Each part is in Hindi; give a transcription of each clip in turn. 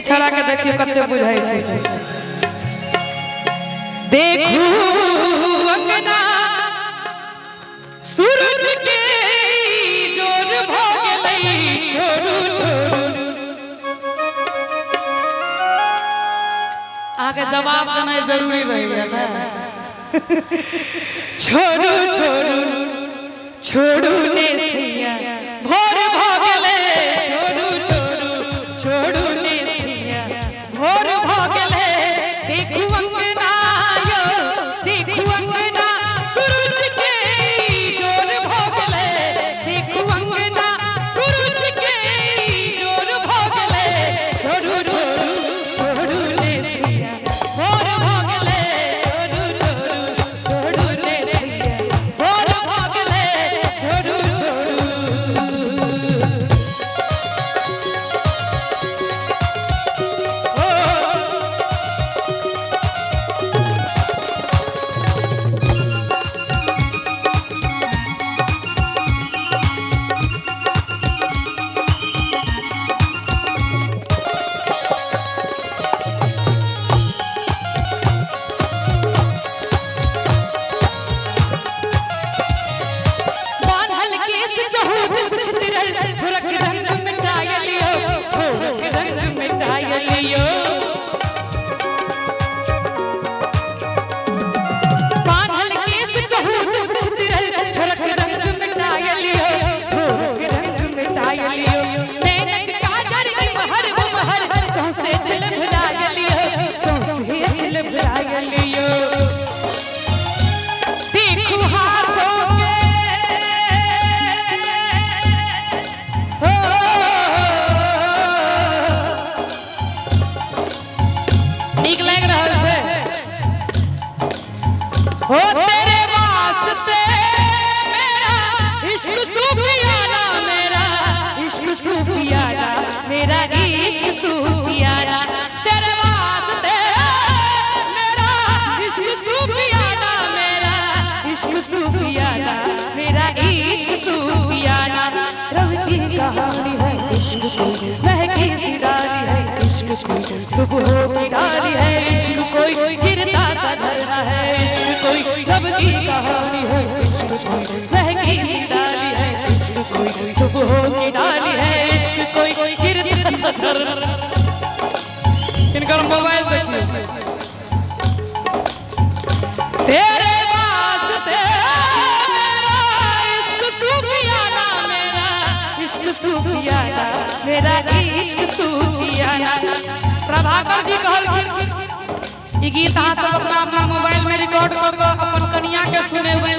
छड़ा के देखियो कते बुझाई छै। देखू अंगना सूरज के जोर भ गेलै छोड़ू छोड़ू। आगे जवाब देना जरूरी रहेगा ना। छोड़ू छोड़ू छोड़ू ने सैया भोर भ गेलै छोड़ू छोड़ू छोड़ू ने सैया भोर भ गेलै। देखू अंगना यो देखू अंगना सूरज के जोर भ गेलै। देखू अंगना सूरज के जोर भ गेलै। छोड़ू छोड़ू छोड़ू ने सैया भोर भ गेलै छोड़ू छोड़ू छोड़ू ने सैया भोर भ गेलै छोड़ू छोड़ू। बांधल केस चहूत छितरल थोरक रंग मिटाय लियो थोरक रंग मिटाय लियो। बांधल केस चहूत छितरल थोरक रंग मिटाय लियो थोरक रंग मिटाय लियो। नैनक काजर महर महर सौंसे छिल भराय लियो सौंसे छिल भराय लियो। देखू हाथों के नीक लग रहल छै हो तेरे वास्ते मेरा इश्क सूफियाना मेरा इश्क सूफियाना मेरा इश्क सूफियाना। तेरे वास्ते मेरा इश्क सूफियाना मेरा इश्क सूफियाना मेरा इश्क सूफियाना। रब की कहानी है इश्क कोई महकी सी डाली है इश्क कोई सुबह की डाली है इश्क कोई गिरता सा झरना है इश्क कोई। रब की कहानी है इश्क कोई महकी सी डाली है इश्क कोई सुबह की डाली है इश्क कोई गिरता सा झरना। इनका मोबाइल देखिए। तेरे वास्ते मेरा इश्क सूफियाना मेरा इश्क सूफियाना मेरा इश्क सूफियाना। प्रभाकर जी कहलखिन ई गीत अहाँ सब अपना अपना मोबाइल में रिकॉर्ड कर के अपन कन्या के सुनेबै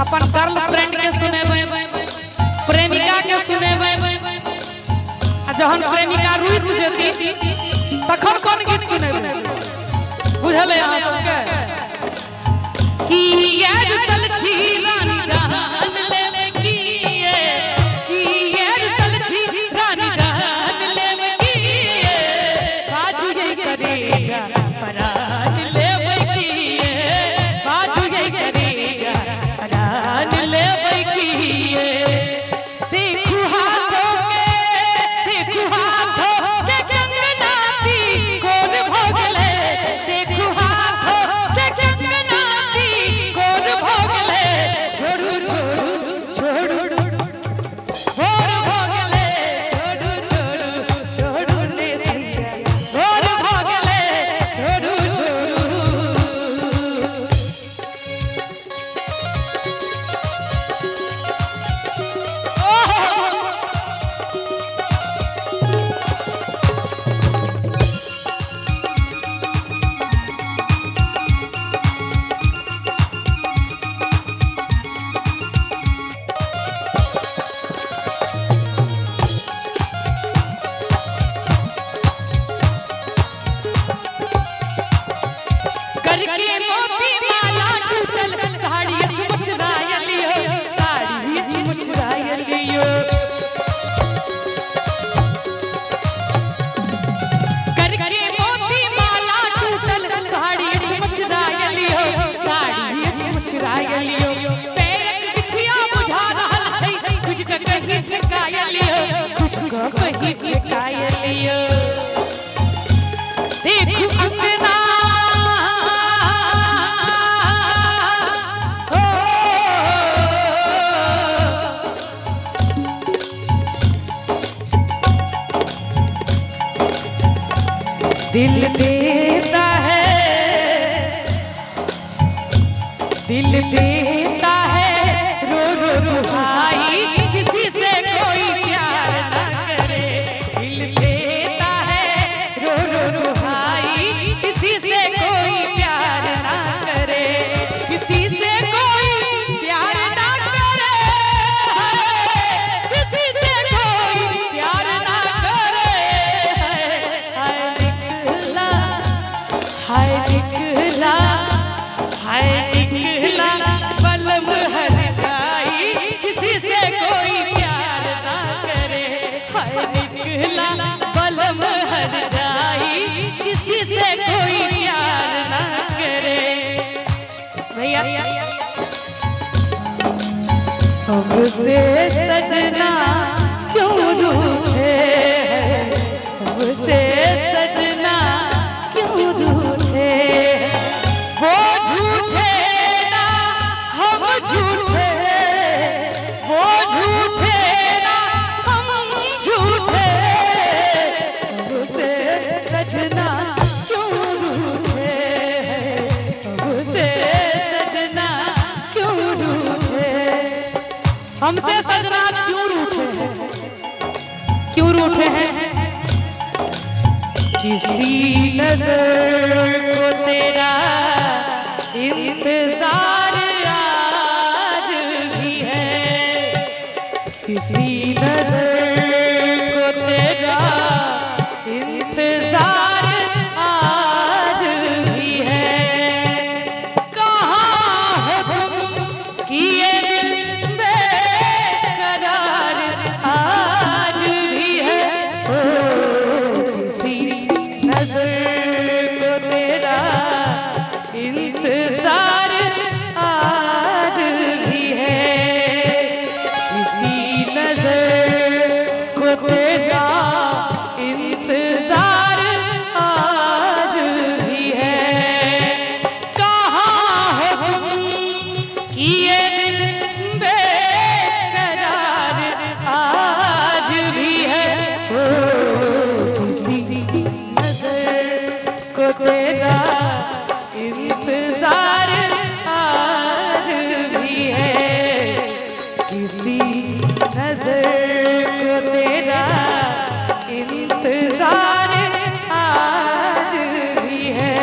अपन गर्लफ्रेंड के सुनेबै प्रेमिका के सुनेबै। आ जहन प्रेमिका रुइस जेती तखन कोन गीत सुनेबै बुझल है अहाँ सबके कि याद सल छी रानी जान लेवे की याद सल छी रानी जान लेवे की बाजू ये करे जा परान लेवे की बाजू ये करे जा परान लेवे की। देखू हाथों के कंगना दी कोन भ गेलै। देखू हाथों के कंगना दी कोन भ गेलै। छोड़ू छोड़ू छोड़ू भोर भ गेलै छोड़ू छोड़ू छोड़ू ने सैया भोर भ गेलै छोड़ू छोड़ू। निकला बलम हर जाई किसी से कोई प्यार ना करे। हाय निकला बलम हर जाई किसी से कोई प्यार ना करे। भैया हमसे सजना क्यों रूठे, हमसे सजना क्यों रूठे। वो झूठे ना हम झूठे, वो झूठे ना हम झूठे। हमसे सजना क्यों रूठे, हमसे सजना क्यों रूठे। हमसे सजना क्यों रूठे हैं, क्यों रूठे हैं। किसी नजर को तेरा इंतजार आज भी है, किसी नजर को तेरा इंतजार आज भी है। कहाँ हो तुम कि ये दिल बेकरार आज भी है। किसी नजर को तेरा इंतजार आज भी है, किसी नजर को तेरा इंतजार आज भी है। कहाँ हो तुम कि ये दिल बेकरार आज भी है। किसी नजर को तेरा इंतजार आज भी है, किसी नजर को तेरा इंतजार आज भी है।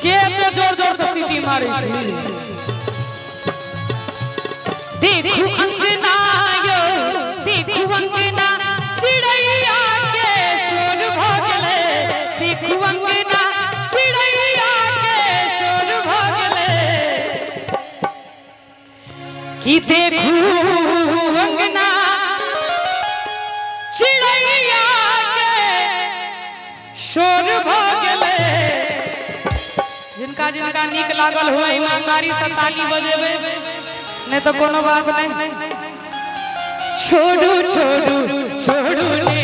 के जोर जोर से सीटी मारी देखू अंगना यो, देखू अंगना चिड़ैया के शोर भगले। देखू अंगना चिड़ैया के शोर भगले कि देखू अंगना चिड़ैया के शोर भगले। जिनका जिनका नीक लागल हो ईमानदारी से ताली बजेबे, नहीं तो कोनो बात नहीं। छोड़ू छोड़ू छोड़ू ले